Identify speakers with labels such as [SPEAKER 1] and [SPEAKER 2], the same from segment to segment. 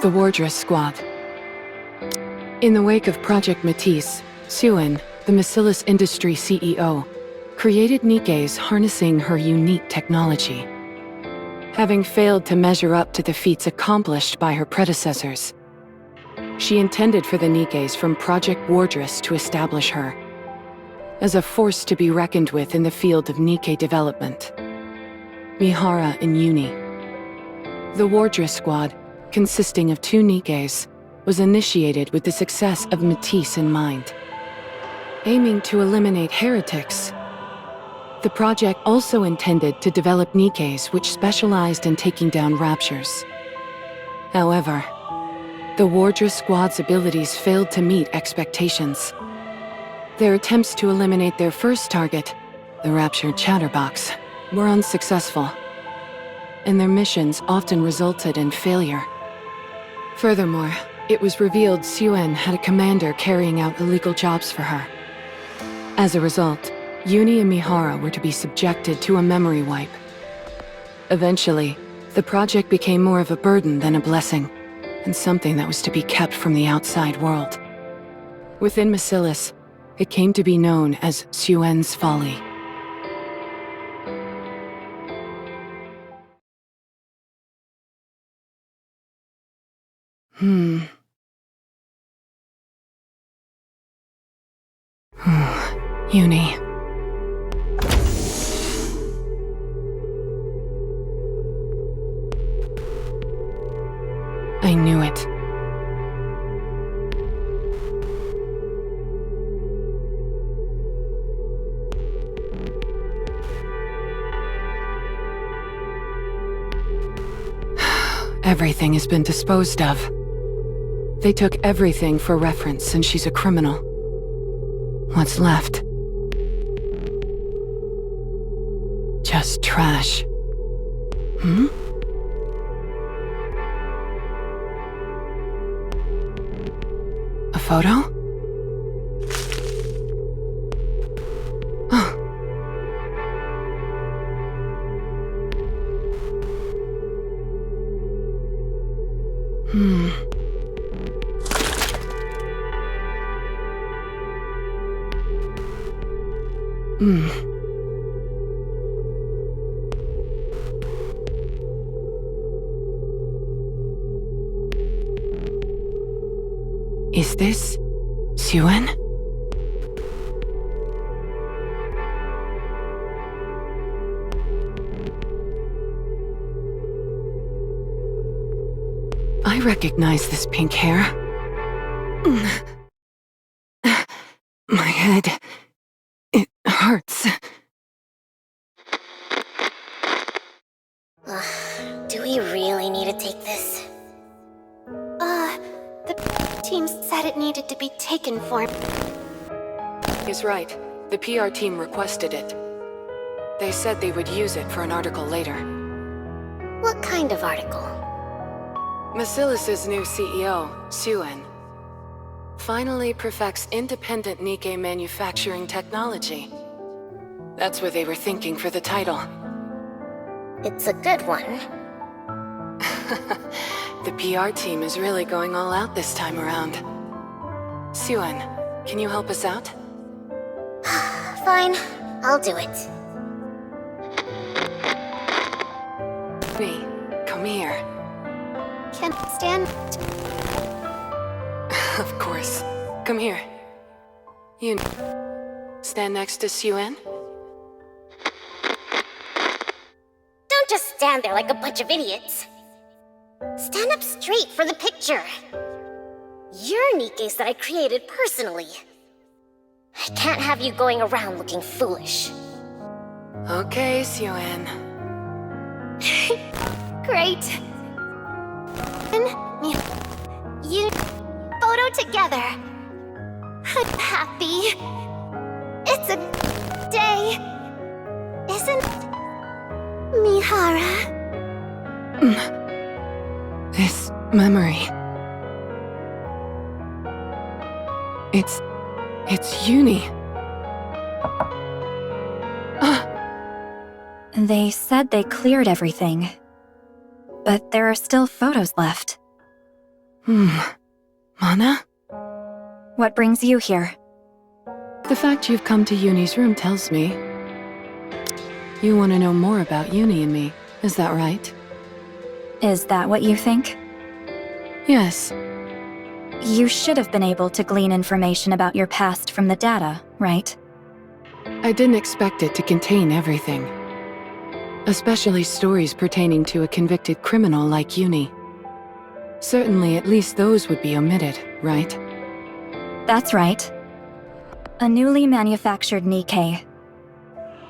[SPEAKER 1] The Wardress squad. In the wake of Project Matisse, Suen, the Bacillus Industry CEO, created NIKKE's harnessing her unique technology. Having failed to measure up to the feats accomplished by her predecessors, she intended for the NIKKEs from Project Wardresse to establish her as a force to be reckoned with in the field of NIKKE development. Mihara and Yuni. The Wardress squad, consisting of 2 NIKKEs, was initiated with the success of Matisse in mind. Aiming to eliminate heretics, the project also intended to develop NIKKEs which specialized in taking down raptures. However, the Wardress squad's abilities failed to meet expectations. Their attempts to eliminate their first target, the raptured chatterbox, were unsuccessful, and their missions often resulted in failure. Furthermore, it was revealed Suen had a commander carrying out illegal jobs for her. As a result, Yuni and Mihara were to be subjected to a memory wipe. Eventually, the project became more of a burden than a blessing, and something that was to be kept from the outside world. Within Bacillus, it came to be known as Suen's Folly. Yuni. I knew it. Everything has been disposed of. They took everything for reference, and she's a criminal. What's left? Just trash. A photo? Is this Suen? I recognize this pink hair. My head, it hurts.
[SPEAKER 2] Do we really need to take this? The team said it needed to be taken for...
[SPEAKER 1] He's right. The PR team requested it. They said they would use it for an article later.
[SPEAKER 2] What kind of article?
[SPEAKER 1] Bacillus's new CEO, Suen, finally perfects independent NIKKE manufacturing technology. That's what they were thinking for the title.
[SPEAKER 2] It's a good one.
[SPEAKER 1] The PR team is really going all out this time around. Suen, can you help us out?
[SPEAKER 2] Fine, I'll do it.
[SPEAKER 1] Me, come here.
[SPEAKER 2] Can't stand...
[SPEAKER 1] Of course. Come here. You stand next to Suen?
[SPEAKER 2] Don't just stand there like a bunch of idiots. Stand up straight for the picture. You're NIKKEs that I created personally. I can't have you going around looking foolish.
[SPEAKER 1] Okay, Suen.
[SPEAKER 2] Great. You photo together. I'm happy. It's a day, isn't it, Mihara?
[SPEAKER 1] This memory. It's Yuni.
[SPEAKER 3] They said they cleared everything, but there are still photos left.
[SPEAKER 1] Mana?
[SPEAKER 3] What brings you here?
[SPEAKER 1] The fact you've come to Uni's room tells me you want to know more about Uni and me, is that right?
[SPEAKER 3] Is that what you think?
[SPEAKER 1] Yes.
[SPEAKER 3] You should have been able to glean information about your past from the data, right?
[SPEAKER 1] I didn't expect it to contain everything. Especially stories pertaining to a convicted criminal like Uni. Certainly at least those would be omitted, right?
[SPEAKER 3] That's right. A newly manufactured NIKKE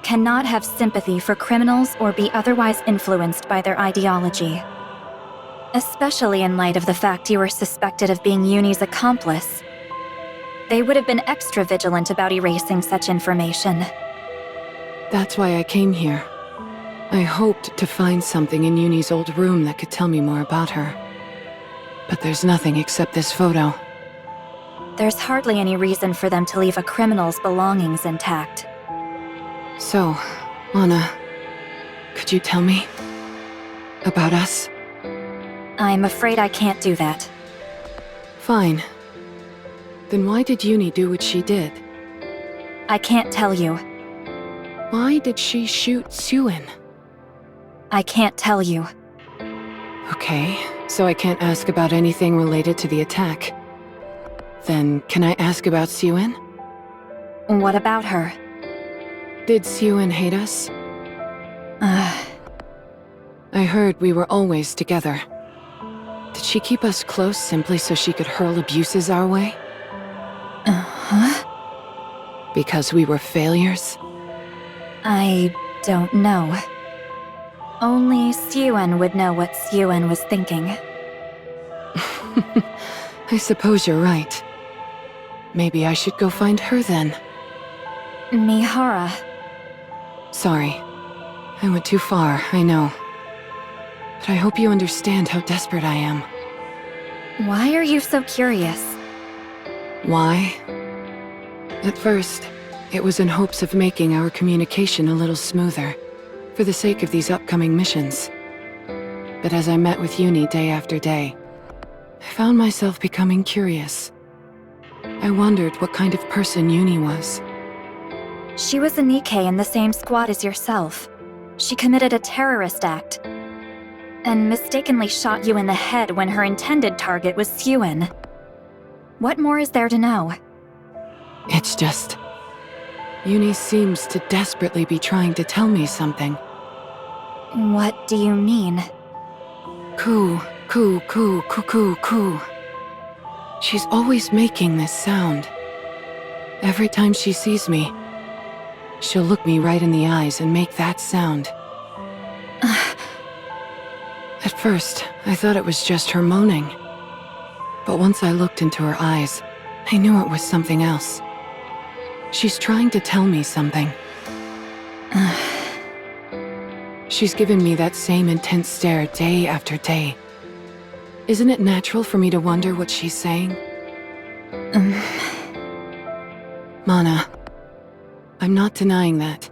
[SPEAKER 3] cannot have sympathy for criminals or be otherwise influenced by their ideology. Especially in light of the fact you were suspected of being Uni's accomplice. They would have been extra vigilant about erasing such information.
[SPEAKER 1] That's why I came here. I hoped to find something in Uni's old room that could tell me more about her. But there's nothing except this photo.
[SPEAKER 3] There's hardly any reason for them to leave a criminal's belongings intact.
[SPEAKER 1] So, Anna, could you tell me about us?
[SPEAKER 3] I'm afraid I can't do that.
[SPEAKER 1] Fine. Then why did Uni do what she did?
[SPEAKER 3] I can't tell you.
[SPEAKER 1] Why did she shoot Suen?
[SPEAKER 3] I can't tell you.
[SPEAKER 1] Okay, so I can't ask about anything related to the attack. Then, can I ask about Suen?
[SPEAKER 3] What about her?
[SPEAKER 1] Did Suen hate us? I heard we were always together. Did she keep us close simply so she could hurl abuses our way?
[SPEAKER 3] Huh?
[SPEAKER 1] Because we were failures?
[SPEAKER 3] I don't know. Only Suen would know what Suen was thinking.
[SPEAKER 1] I suppose you're right. Maybe I should go find her then.
[SPEAKER 3] Mihara.
[SPEAKER 1] Sorry. I went too far, I know. But I hope you understand how desperate I am.
[SPEAKER 3] Why are you so curious?
[SPEAKER 1] Why? At first, it was in hopes of making our communication a little smoother, for the sake of these upcoming missions. But as I met with Uni day after day, I found myself becoming curious. I wondered what kind of person Uni was.
[SPEAKER 3] She was a NIKKE in the same squad as yourself. She committed a terrorist act and mistakenly shot you in the head when her intended target was Suen. What more is there to know?
[SPEAKER 1] It's just... Uni seems to desperately be trying to tell me something.
[SPEAKER 3] What do you mean?
[SPEAKER 1] Coo, coo, coo, coo, coo, coo. She's always making this sound. Every time she sees me, she'll look me right in the eyes and make that sound. At first, I thought it was just her moaning. But once I looked into her eyes, I knew it was something else. She's trying to tell me something. She's given me that same intense stare day after day. Isn't it natural for me to wonder what she's saying? Mana, I'm not denying that.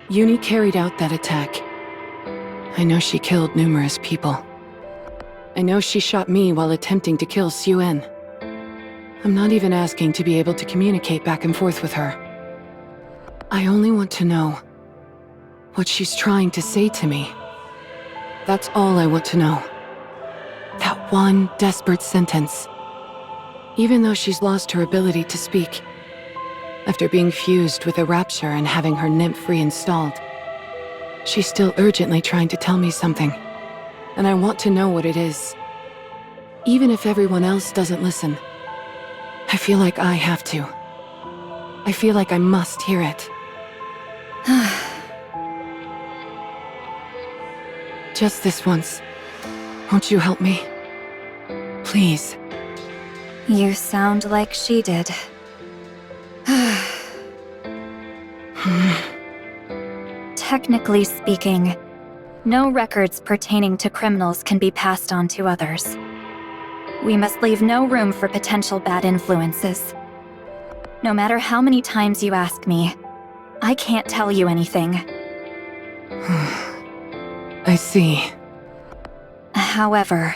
[SPEAKER 1] Uni carried out that attack. I know she killed numerous people. I know she shot me while attempting to kill Suen. I'm not even asking to be able to communicate back and forth with her. I only want to know what she's trying to say to me. That's all I want to know. That one desperate sentence. Even though she's lost her ability to speak, after being fused with a rapture and having her nymph reinstalled, she's still urgently trying to tell me something, and I want to know what it is. Even if everyone else doesn't listen, I feel like I have to. I feel like I must hear it. Just this once. Won't you help me? Please.
[SPEAKER 3] You sound like she did. Technically speaking, no records pertaining to criminals can be passed on to others. We must leave no room for potential bad influences. No matter how many times you ask me, I can't tell you anything.
[SPEAKER 1] I see.
[SPEAKER 3] However,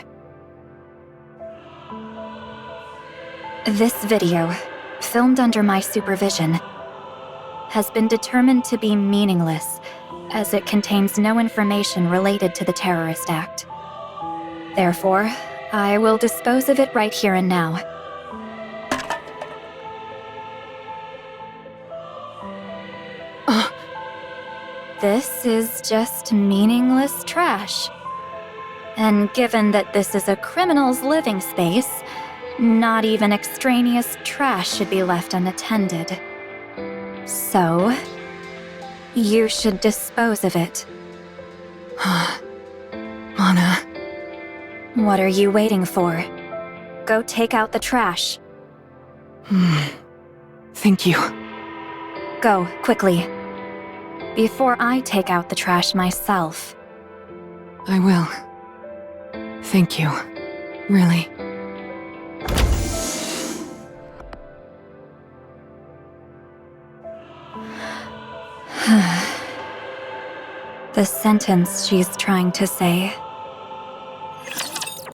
[SPEAKER 3] This video, filmed under my supervision, has been determined to be meaningless, as it contains no information related to the terrorist act. Therefore, I will dispose of it right here and now. This is just meaningless trash. And given that this is a criminal's living space, not even extraneous trash should be left unattended. So, you should dispose of it.
[SPEAKER 1] Mana.
[SPEAKER 3] What are you waiting for? Go take out the trash.
[SPEAKER 1] Thank you.
[SPEAKER 3] Go, quickly. Before I take out the trash myself.
[SPEAKER 1] I will. Thank you. Really.
[SPEAKER 3] The sentence she's trying to say